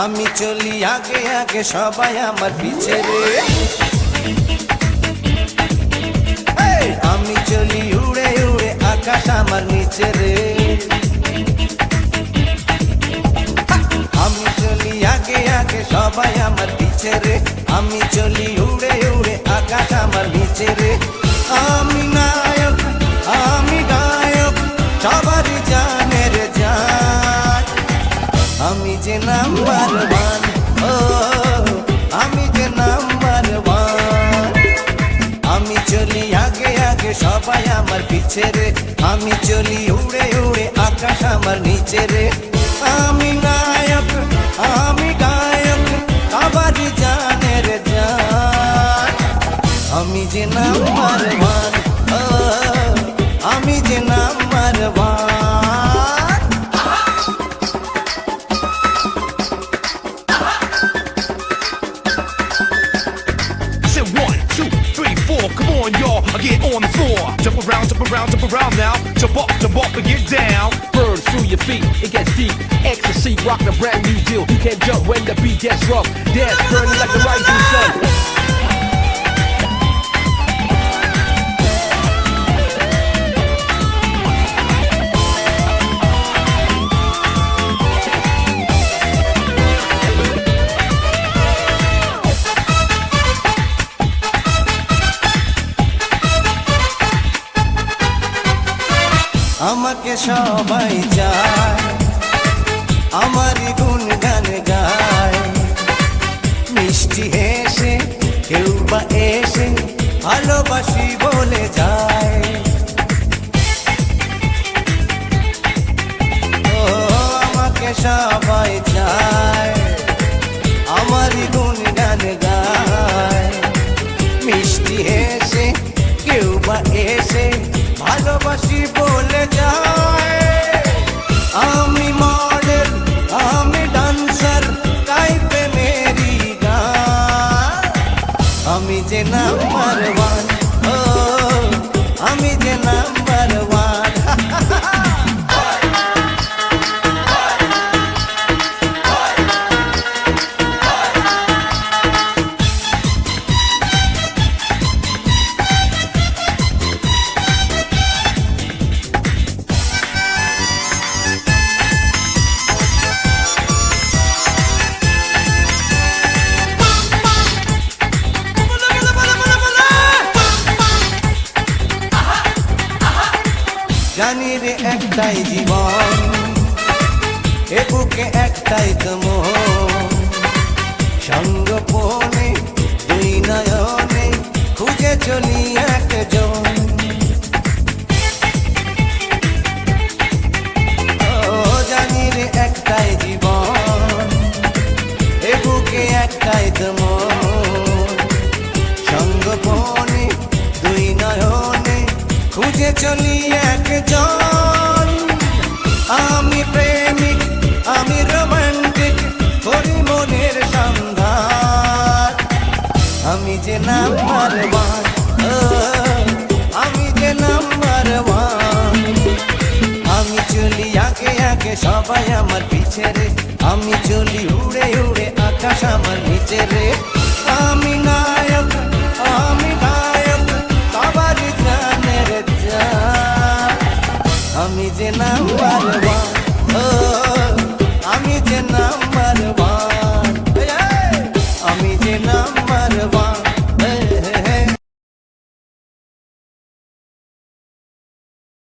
আমি চলি আগে আগে সবাই আমার পিছে রে। আমি চলি উড়ে উড়ে আকাশ আমার নিচে রে। আমি চলি আগে আগে সবাই আমার পিছে রে। আমি চলি উড়ে উড়ে আকাশ আমার নিচে রে। আমি নায়ক আমি গায়ক সবারই জানের জান। আমি যে নাম্বার ওয়ান, ও আমি যে নাম্বার ওয়ান। আমি চলি আগে আগে সবাই আমার পিছে রে। আমি চলি উড়ে উড়ে আকাশ আমার নিচে রে। আমি নায়ক আমি গায়ক সবারই জানের জান। আমি যে নাম্বার ওয়ান, ও আমি যে number one. Come on, y'all, I get on the floor. Jump around now. Jump up and get down. Burn through your feet, it gets deep. Ecstasy, rock a brand new deal. You can't jump when the beat gets rough. Dance, burning like the rising sun. আমাকে সবাই চায়, আমারই গুণগান গায়। মিষ্টি হেসে কেউ বা এসে ভালোবাসি বলে যায়। ও আমাকে সবাই চায়, আমারই গুণগান গায়। মিষ্টি হেসে কেউ বা এসে ভালোবাসি বলে যায়। আমি মডেল আমি ডান্সার তাই প্রেমেরই গান। আমি যে নাম্বার ওয়ান, ও আমি যে নাম্বার ওয়ান। জানি রে একটাই জীবন, এ বুকে একটাই তো মন। সঙ্গোপনে দুই নয়নে খুঁজে চলি একজন। ও জানি রে একটাই জীবন, এ বুকে একটাই তো মন। সঙ্গোপনে দুই নয়নে খুঁজে চলি একজন। আমি প্রেমিক আমি রোমান্টিক করি মনের সন্ধান। আমি যে নাম্বার ওয়ান, ও আমি যে নাম্বার ওয়ান। আমি চলি আগে আগে সবাই আমার পিছে রে। আমি চলি উড়ে উড়ে আকাশ আমার নিচে রে। আমি নায়ক আমি গায়ক সবারই জানের জান। আমি যে নাম্বার